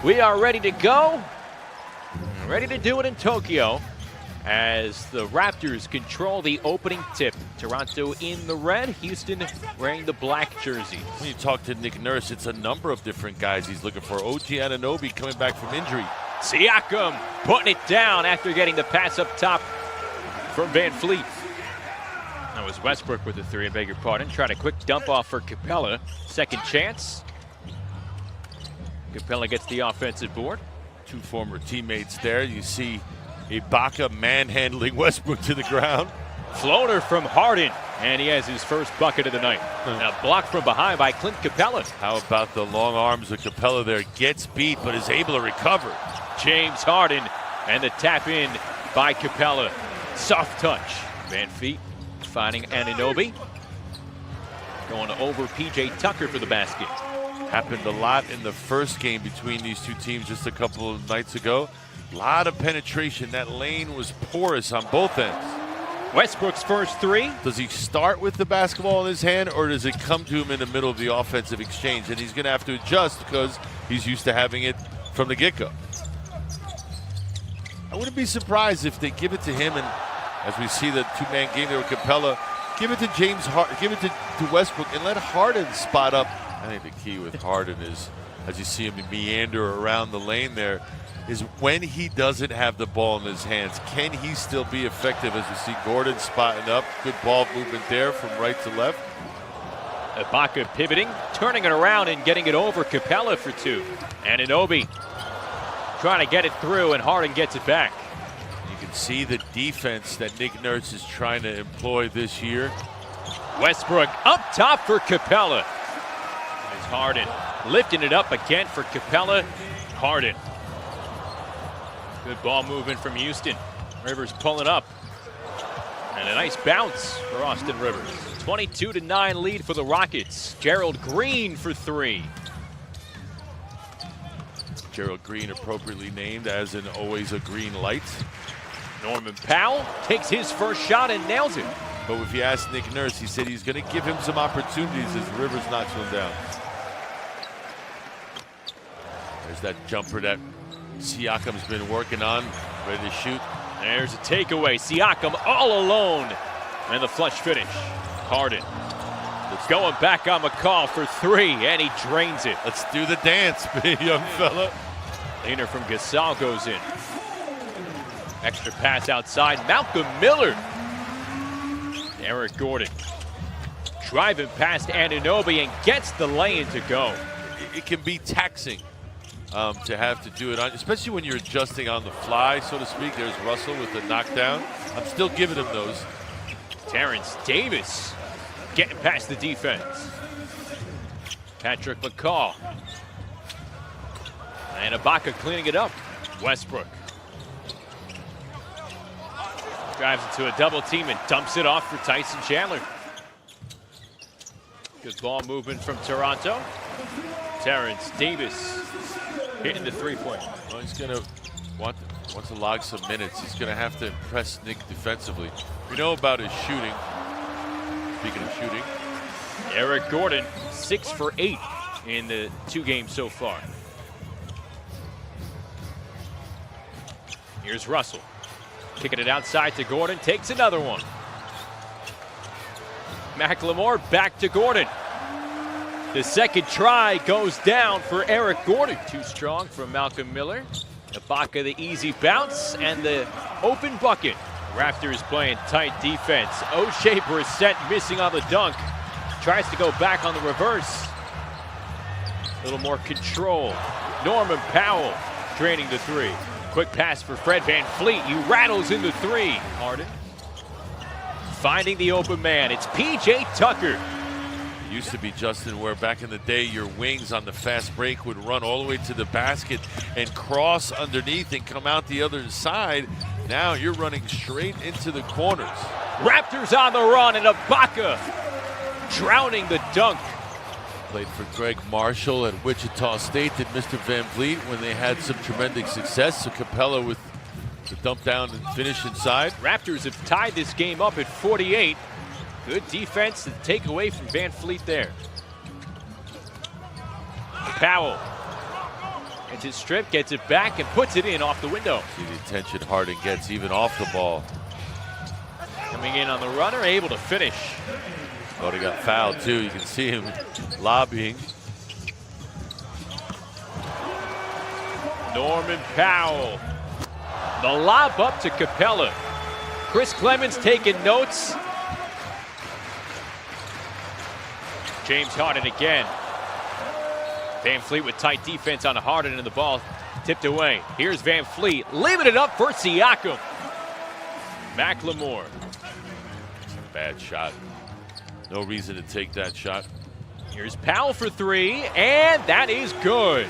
We are ready to go. Ready to do it in Tokyo as the Raptors control the opening tip. Toronto in the red, Houston wearing the black jerseys. When you talk to Nick Nurse, it's a number of different guys he's looking for. OG Anunoby coming back from injury. Siakam putting it down after getting the pass up top from Van Fleet. That was Westbrook with the three, I beg your pardon. Tried a quick dump off for Capella. Second chance. Capella gets the offensive board. Two former teammates there. You see Ibaka manhandling Westbrook to the ground. Floater from Harden, and he has his first bucket of the night. And a block from behind by Clint Capella. How about the long arms of Capella there? Gets beat, but is able to recover. James Harden, and the tap in by Capella. Soft touch. Van Fleet finding Anunoby. Going over P.J. Tucker for the basket. Happened a lot in the first game between these two teams just a couple of nights ago. A lot of penetration. That lane was porous on both ends. Westbrook's first three. Does he start with the basketball in his hand, or does it come to him in the middle of the offensive exchange? And he's going to have to adjust because he's used to having it from the get-go. I wouldn't be surprised if they give it to him, and as we see the two-man game there with Capella, give it to James Harden, give it to Westbrook, and let Harden spot up. I think the key with Harden is, as you see him meander around the lane there, is when he doesn't have the ball in his hands, can he still be effective? As we see Gordon spotting up, good ball movement there from right to left. Ibaka pivoting, turning it around and getting it over Capella for two. Anunoby trying to get it through, and Harden gets it back. You can see the defense that Nick Nurse is trying to employ this year. Westbrook up top for Capella. As Harden lifting it up again for Capella. Harden. Good ball movement from Houston. Rivers pulling up. And a nice bounce for Austin Rivers. 22-9 lead for the Rockets. Gerald Green for three. Gerald Green appropriately named as in always a green light. Norman Powell takes his first shot and nails it. But if you ask Nick Nurse, he said he's going to give him some opportunities as Rivers knocks one down. There's that jumper that Siakam's been working on, ready to shoot. There's a takeaway. Siakam all alone. And the flush finish. Harden. Going back on McCall for three, and he drains it. Let's do the dance, big young fella. Leaner from Gasol goes in. Extra pass outside. Malcolm Miller. Eric Gordon. Driving past Anunoby and gets the lay-in to go. It can be taxing to have to do it, especially when you're adjusting on the fly, so to speak. There's Russell with the knockdown. I'm still giving him those. Terrence Davis getting past the defense. Patrick McCall. And Ibaka cleaning it up. Westbrook. Drives into a double team and dumps it off for Tyson Chandler. Good ball movement from Toronto. Terrence Davis hitting the three-point. Well, he's going to want to log some minutes. He's going to have to impress Nick defensively. We know about his shooting. Speaking of shooting. Eric Gordon, 6 for 8 in the two games so far. Here's Russell. Kicking it outside to Gordon, takes another one. McLemore back to Gordon. The second try goes down for Eric Gordon. Too strong from Malcolm Miller. Ibaka the easy bounce and the open bucket. Raptors playing tight defense. O'Shea Brissett missing on the dunk. Tries to go back on the reverse. A little more control. Norman Powell draining the three. Quick pass for Fred Van Fleet. He rattles in the three. Harden finding the open man. It's P.J. Tucker. It used to be, Justin, where back in the day your wings on the fast break would run all the way to the basket and cross underneath and come out the other side. Now you're running straight into the corners. Raptors on the run, and Ibaka drowning the dunk. Played for Greg Marshall at Wichita State, did Mr. Van Vliet when they had some tremendous success. So Capella with the dump down and finish inside. Raptors have tied this game up at 48. Good defense to take away from Van Fleet there. Powell Gets it stripped, gets it back, and puts it in off the window. See the attention Harden gets even off the ball. Coming in on the runner, able to finish. Oh, he got fouled too. You can see him lobbying. Norman Powell. The lob up to Capella. Chris Clemens taking notes. James Harden again. Van Fleet with tight defense on Harden, and the ball tipped away. Here's Van Fleet, leaving it up for Siakam. McLemore. Bad shot. No reason to take that shot. Here's Powell for three, and that is good.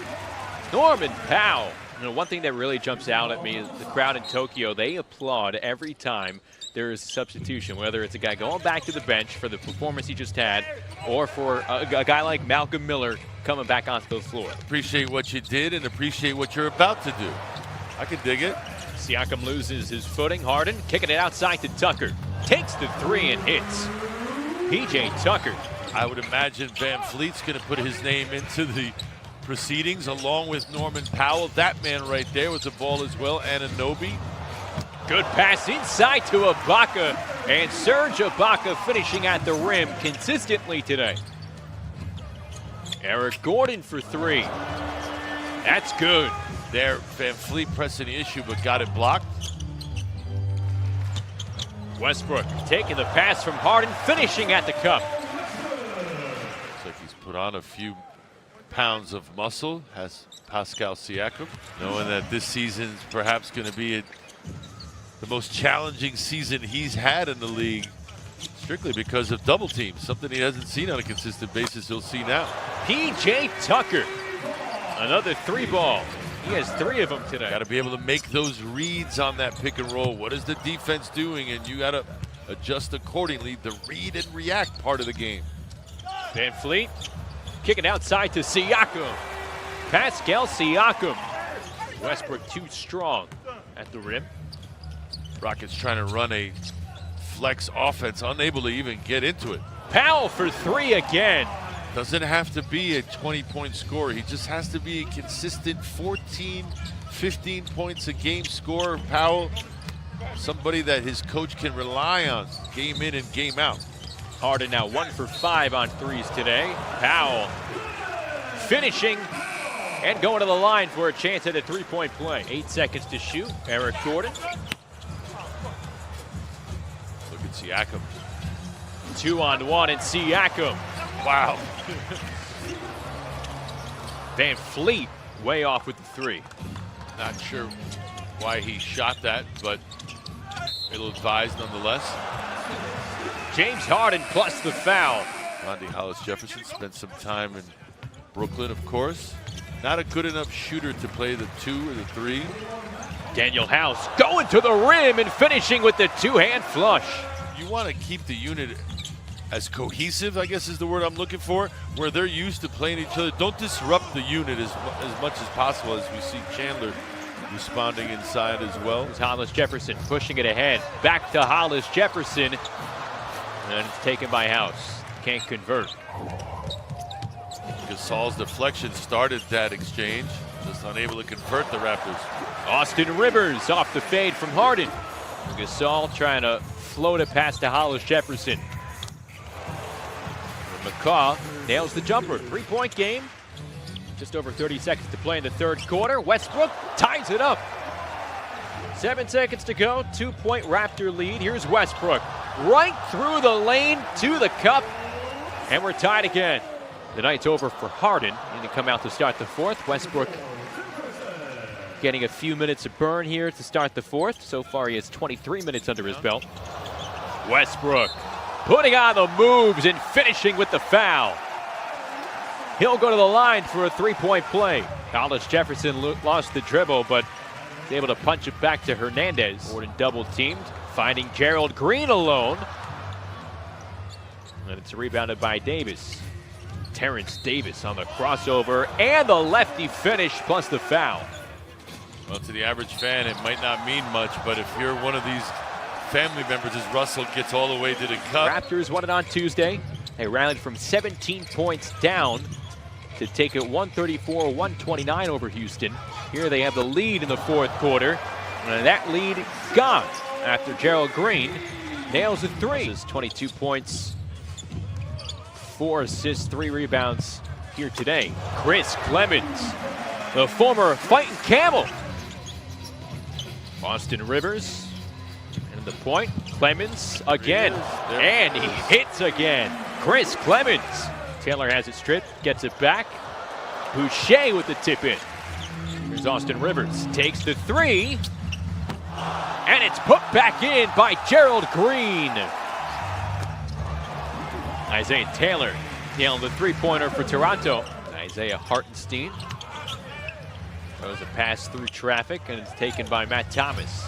Norman Powell. You know, one thing that really jumps out at me is the crowd in Tokyo. They applaud every time there is a substitution, whether it's a guy going back to the bench for the performance he just had, or for a guy like Malcolm Miller coming back onto the floor. Appreciate what you did and appreciate what you're about to do. I can dig it. Siakam loses his footing. Harden kicking it outside to Tucker. Takes the three and hits. P.J. Tucker. I would imagine Van Fleet's going to put his name into the proceedings along with Norman Powell. That man right there with the ball as well, Anunoby. Good pass inside to Ibaka, and Serge Ibaka finishing at the rim consistently today. Eric Gordon for three. That's good. There, Van Fleet pressing the issue but got it blocked. Westbrook taking the pass from Harden, finishing at the cup. Looks like he's put on a few pounds of muscle, has Pascal Siakam, knowing that this season's perhaps going to be the most challenging season he's had in the league, strictly because of double teams, something he hasn't seen on a consistent basis. He'll see now. P.J. Tucker, another three ball. He has three of them today. Got to be able to make those reads on that pick and roll. What is the defense doing? And you got to adjust accordingly. The read and react part of the game. Van Fleet kicking outside to Siakam. Pascal Siakam. Westbrook too strong at the rim. Rockets trying to run a flex offense, unable to even get into it. Powell for three again. Doesn't have to be a 20-point scorer. He just has to be a consistent 14, 15 points a game scorer. Powell, somebody that his coach can rely on game in and game out. Harden now 1 for 5 on threes today. Powell finishing and going to the line for a chance at a three-point play. 8 seconds to shoot. Eric Gordon. Look at Siakam. 2-on-1 and Siakam. Wow. Van Fleet way off with the three. Not sure why he shot that, but ill-advised nonetheless. James Harden plus the foul. Rondae Hollis-Jefferson spent some time in Brooklyn, of course. Not a good enough shooter to play the 2 or the 3. Daniel House going to the rim and finishing with the two-hand flush. You want to keep the unit as cohesive, I guess is the word I'm looking for, where they're used to playing each other. Don't disrupt the unit as much as possible, as we see Chandler responding inside as well. Here's Hollis-Jefferson pushing it ahead. Back to Hollis-Jefferson. And it's taken by House. Can't convert. Gasol's deflection started that exchange. Just unable to convert the Raptors. Austin Rivers off the fade from Harden. Gasol trying to float it past to Hollis-Jefferson. McCaw nails the jumper. 3-point game. Just over 30 seconds to play in the third quarter. Westbrook ties it up. 7 seconds to go. 2-point Raptor lead. Here's Westbrook. Right through the lane to the cup. And we're tied again. The night's over for Harden. And to come out to start the fourth. Westbrook getting a few minutes of burn here to start the fourth. So far he has 23 minutes under his belt. Westbrook putting on the moves and finishing with the foul. He'll go to the line for a 3-point play. Hollis-Jefferson lost the dribble, but was able to punch it back to Hernandez. Gordon double teamed, finding Gerald Green alone. And it's rebounded by Davis. Terrence Davis on the crossover and the lefty finish plus the foul. Well, to the average fan, it might not mean much, but if you're one of these family members as Russell gets all the way to the cup. Raptors won it on Tuesday. They rallied from 17 points down to take it 134-129 over Houston. Here they have the lead in the fourth quarter. And that lead gone after Gerald Green nails a three. This is 22 points, 4 assists, 3 rebounds here today. Chris Clemens, the former fighting camel. Austin Rivers, and the point. Clemens again, and he hits again. Chris Clemens. Taylor has it stripped, gets it back. Boucher with the tip in. Here's Austin Rivers, takes the three, and it's put back in by Gerald Green. Isaiah Taylor nailed the three-pointer for Toronto. Isaiah Hartenstein throws a pass through traffic, and it's taken by Matt Thomas.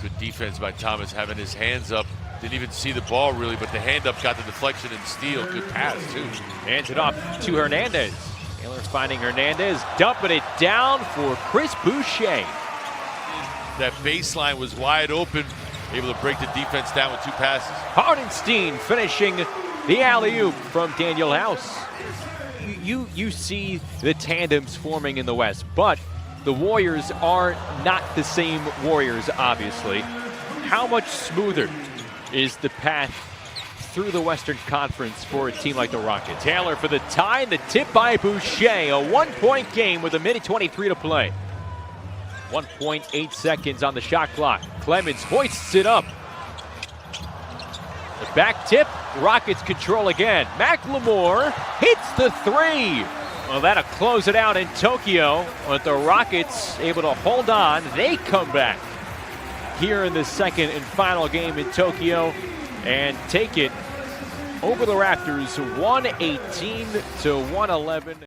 Good defense by Thomas, having his hands up. Didn't even see the ball really, but the hand up got the deflection and steal. Good pass, too. Hands it off to Hernandez. Taylor finding Hernandez, dumping it down for Chris Boucher. That baseline was wide open, able to break the defense down with 2 passes. Hartenstein finishing the alley-oop from Daniel House. You see the tandems forming in the West, but the Warriors are not the same Warriors, obviously. How much smoother is the path through the Western Conference for a team like the Rockets? Taylor for the tie, and the tip by Boucher. A 1-point game with a minute 23 to play. 1.8 seconds on the shot clock. Clemens hoists it up. The back tip, Rockets control again. McLemore hits the three. Well, that'll close it out in Tokyo, with the Rockets able to hold on. They come back here in the second and final game in Tokyo and take it over the Raptors 118-111.